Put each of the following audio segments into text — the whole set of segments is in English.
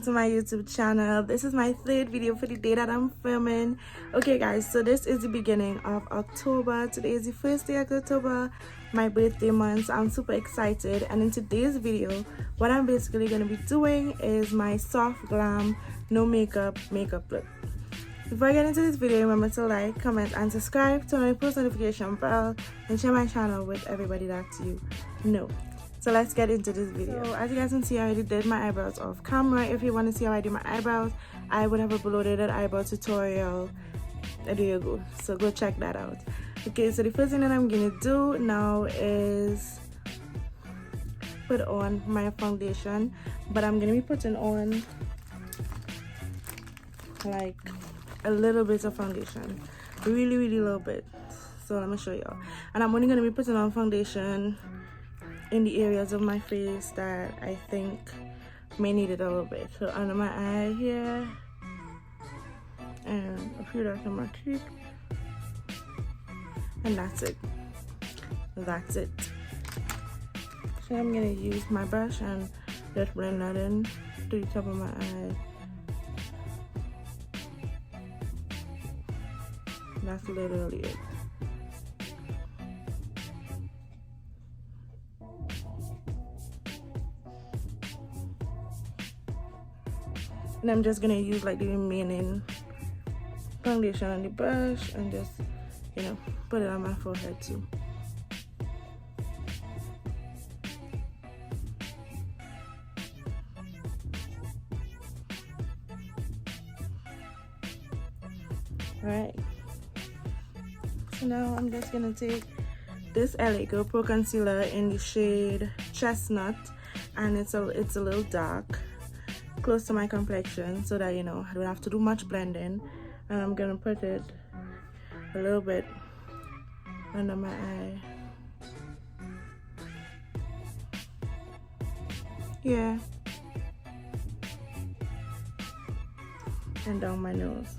to my YouTube channel. This is my third video for the day that I'm filming. Okay guys, so this is the beginning of October. Today is the first day of October, my birthday month. So I'm super excited, and in today's video what I'm basically going to be doing is my soft glam no makeup look. Before I get into this video, remember to like, comment and subscribe, turn on the post notification bell and share my channel with everybody that you know. So let's get into this video. So as you guys can see, I already did my eyebrows off camera. If you want to see how I do my eyebrows, I would have uploaded an eyebrow tutorial. There you go. So go check that out. Okay, so the first thing that I'm gonna do now is put on my foundation, but I'm gonna be putting on like a little bit of foundation, really little bit. So let me show y'all. And I'm only gonna be putting on foundation in the areas of my face that I think may need it a little bit. So under my eye here, and a few dots on my cheek, and that's it. So I'm gonna use my brush and just blend that in to the top of my eye. That's literally it. And I'm just gonna use like the remaining foundation on the brush and just, you know, put it on my forehead too. Alright. So now I'm just gonna take this LA Girl Pro Concealer in the shade Chestnut, and it's a little dark, close to my complexion, so that, you know, I don't have to do much blending. And I'm gonna put it a little bit under my eye. Yeah. And down my nose.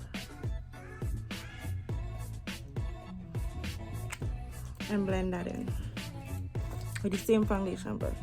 And blend that in with the same foundation brush.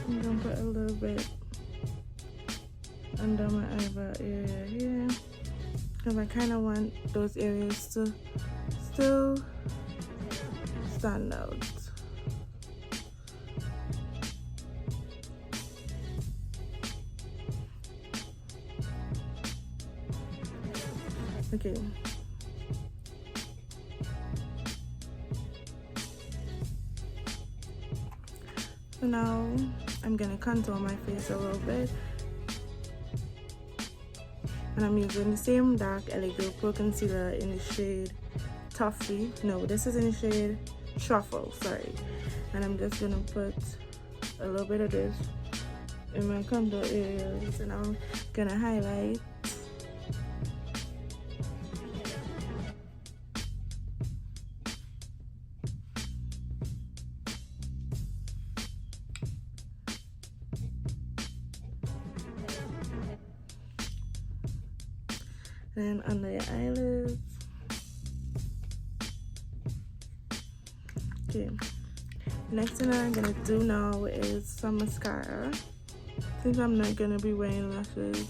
I'm gonna put a little bit under my eyebrow area here, because I kind of want those areas to still stand out. Okay. So now I'm gonna contour my face a little bit, and I'm using the same dark LA Girl Pro Concealer in the shade Toffee. No, this is in the shade Truffle, sorry. And I'm just gonna put a little bit of this in my contour areas, and I'm gonna highlight. Then under your eyelids. Okay. Next thing that I'm gonna do now is some mascara. Since I'm not gonna be wearing lashes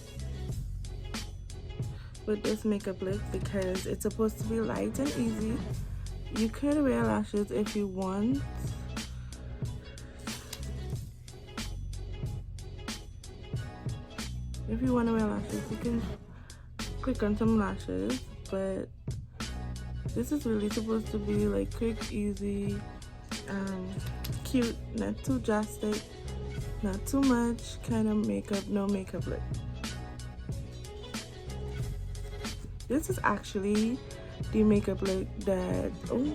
with this makeup look, because it's supposed to be light and easy. You could wear lashes if you want, If you want to wear lashes, you can click on some lashes, but this is really supposed to be like quick, easy, cute, not too drastic, not too much, kind of makeup, no makeup look. This is actually the makeup look that, oh,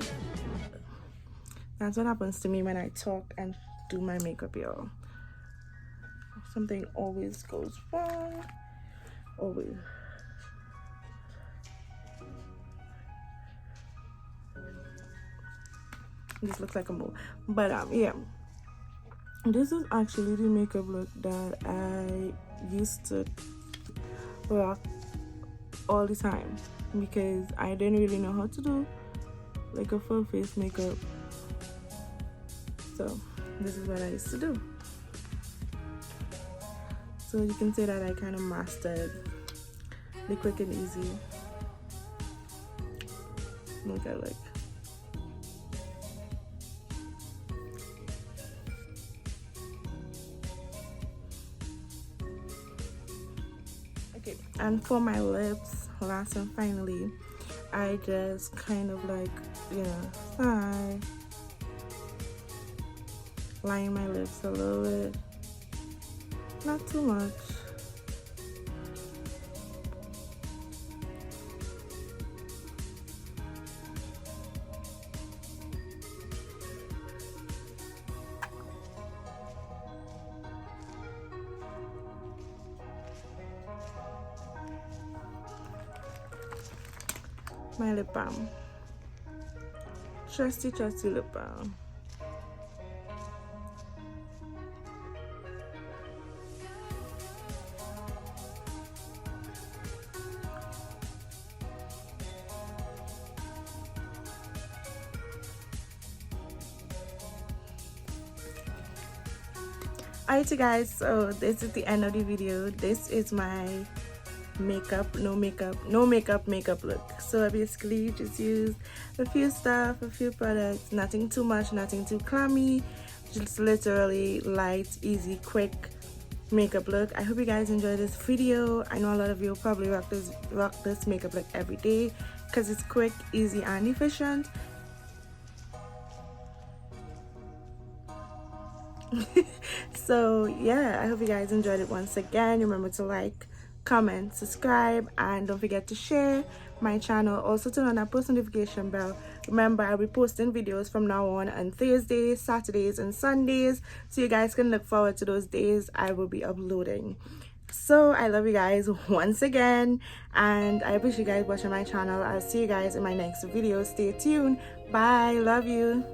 that's what happens to me when I talk and do my makeup, y'all. Something always goes wrong, always. This looks like a move, but yeah, this is actually the makeup look that I used to rock all the time because I didn't really know how to do like a full face makeup, so this is what I used to do. So you can say that I kind of mastered the quick and easy look I like. Okay, and for my lips, last and finally, I just kind of like, you know, line my lips a little bit, not too much. My lip balm, trusty lip balm. Alright, you guys, so this is the end of the video. This is my makeup look. So I basically just used a few products, nothing too much, nothing too clammy, just literally light, easy, quick makeup look. I hope you guys enjoyed this video. I know a lot of you probably rock this makeup look every day because it's quick, easy, and efficient. So yeah, I hope you guys enjoyed it. Once again, remember to like, comment, subscribe, and don't forget to share my channel. Also turn on that post notification bell. Remember, I'll be posting videos from now on Thursdays, Saturdays, and Sundays, so you guys can look forward to those days I will be uploading. So I love you guys once again, and I appreciate you guys watching my channel. I'll see you guys in my next video. Stay tuned. Bye. Love you.